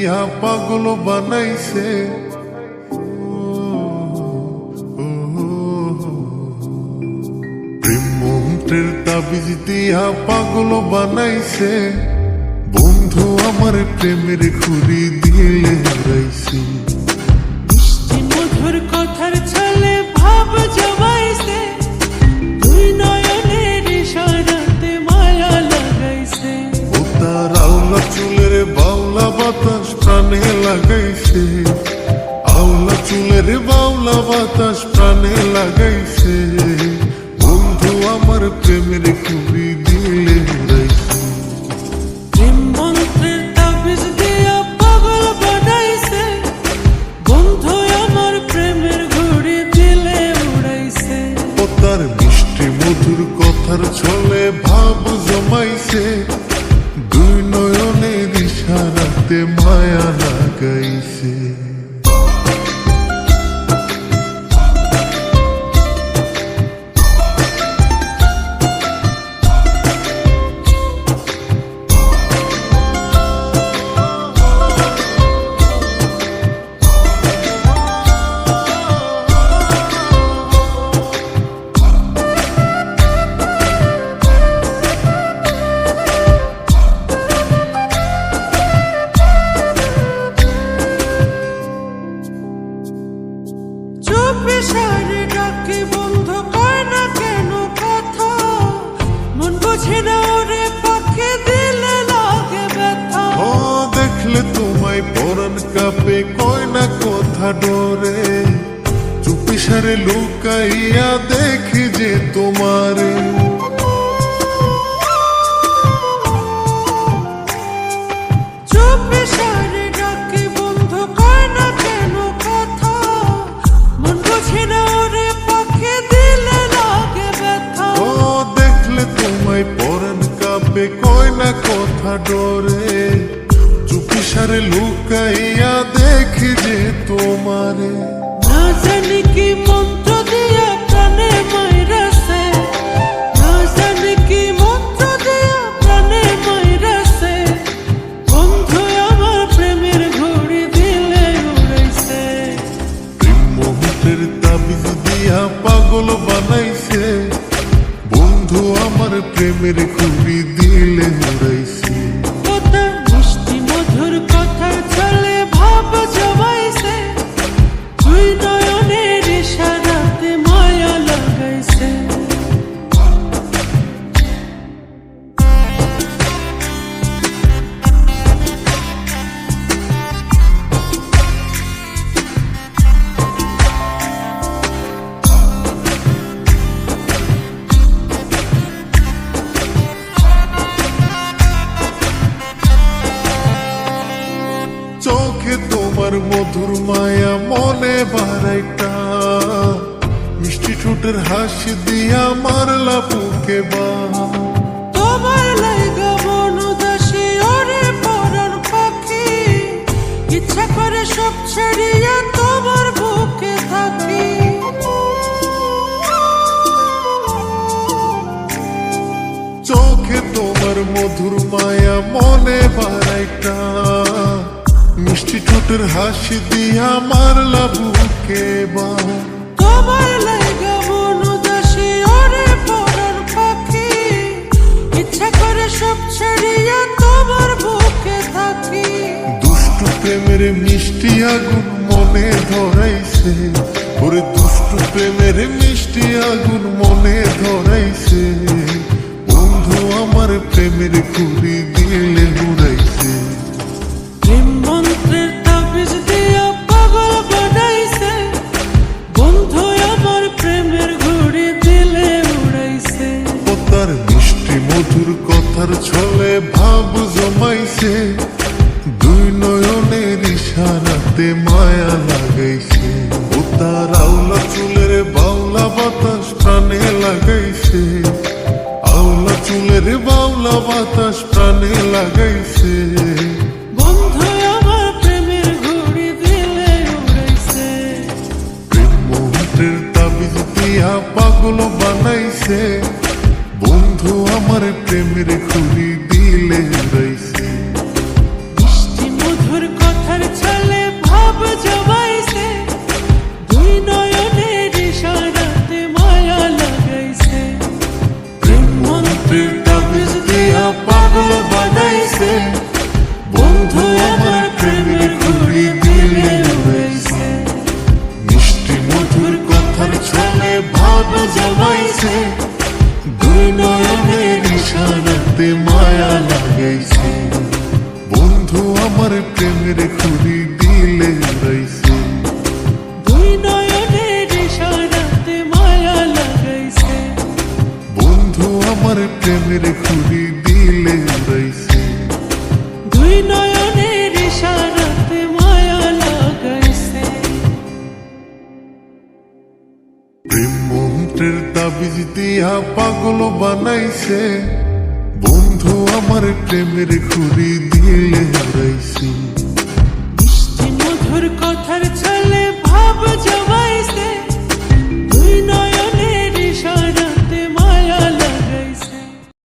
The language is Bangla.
দিয়া পাগল বানাইছে। প্রেম মন্ত্রের তাবিজ দিয়া পাগল বানাইছে। বন্ধু আমার প্রেমের ঘুরি দিয়ে উড়াইছে। মিষ্টি মধুর কথার ছলে ভাব জমাইছে, দুই নয়নের ইশারাতে মায়া লাগাইছে। ও তার আওলা চুলের বাউলা বাতাস প্রাণে লাগাইছে। আওলা চুলের বাউলা বাতাস প্রাণে লাগাইছে। বন্ধু আমার প্রেমের ঘুরি দিয়ে উড়াইছে। প্রেম মন্ত্রের তাবিজ দিয়া পাগল বানাইছে, বন্ধু আমার প্রেমের ঘুড়ি দিলে উড়াইছে। ও তার মিষ্টি মধুর কথার ছলে ভাব জমাইছে। দুই নয়নের ইশারাতে মায়া লাগাইছে। চুপি সারে ডাকে বন্ধু কয় না কেন কথা, মন বুঝে না ওরে পাখি দিলে লাগে ব্যথা। ও দেখলে তোমায় পরাণ কাপে কয় না কথা ডরে। চুপি সারে লুকাইয়া দেখি যে তোমারে। চুপি সারে ডাকে বন্ধু কয় না কেন কথা, মন বুঝে না ওরে পাখি দিলে লাগে ব্যথা। ও দেখলে তোমায় পরাণ কাপে কয় না কথা ডরে। চুপি সারে লুকাইয়া দেখি যে তোমারে। না জানি কি মন্ত্র দিয়া প্রাণে মাইরাছে, না জানি কি মন্ত্র দিয়া প্রাণে মাইরাছে। বন্ধু আমার প্রেমের ঘুড়ি দিলে উড়াইছে। প্রেম মুহূর্তের তাবিজ দিয়া পাগল বানাইছে। বন্ধু আমার প্রেমের ঘুড়ি দিলে উড়াইছে। কথা মিষ্টি মধুর কথার ছলে ভাব জমাইছে, দুই নয়নের ইশারাতে মায়া লাগাইছে। চোখে তোমার মধুর মায়া মনে বারাইটা। মিষ্টি ঠোঁটের হাসি দিয়া মারলা বুকে বা। তোমার লাইগা মন উদাসী ওরে পরাণ পাখি, ইচ্ছা করে সব ছাড়িয়া তোমার বুকে থাকি। চোখে তোমার মধুর মায়া মনে বারাইটা। মিষ্টি ঠোঁটের হাসি দিয়া মারলা বুকে বা। তোমার লাইগা মন উদাসী ওরে পরাণ পাখি, ইচ্ছা করে সব ছাড়িয়া তোমার বুকে থাকি। দুষ্টু প্রেমের মিষ্টি আগুন মনে ধরাইছে। ওরে দুষ্টু প্রেমের মিষ্টি আগুন মনে ধরাইছে। বন্ধু আমার প্রেমের ঘুড়ি দিলে উড়াইছে। প্রেম মন্ত্রের তাবিজ দিয়া পাগল বানাইছে, বন্ধু আমার প্রেমের ঘুড়ি দিলে উড়াইছে। ও তার মিষ্টি মধুর কথার ছলে ভাব জমাইছে। দুই নয়নের ইশারাতে মায়া লাগাইছে। ও তার আওলা চুলের বাউলা বাতাস প্রাণে লাগাইছে। আওলা চুলের বাউলা বাতাস প্রাণে লাগাইছে। বন্ধু আমার প্রেমের ঘুড়ি দিলে উড়াইছে। প্রেম মুহূর্তের তাবিজ দিয়া পাগল বানাইছে। বন্ধু আমার প্রেমের ঘুড়ি দিলে উড়াইছে। মিষ্টি মধুর কথা দুই নয়নের ইশারাতে মায়া লাগাইছে, বন্ধু আমার প্রেমের খুরি দিলে উড়াইছে। দুই নয়নের ইশারাতে মায়া লাগাইছে, বন্ধু আমার প্রেমের খুরি দিলে উড়াইছে। দুই নয়নের ইশারাতে মায়া লাগাইছে। প্রেম মন্ত্রের তাবিজ দিয়া পাগল বানাইছে, বন্ধু আমার প্রেমের খুরি দিলে উড়াইছে। মিষ্টি মধুর কথার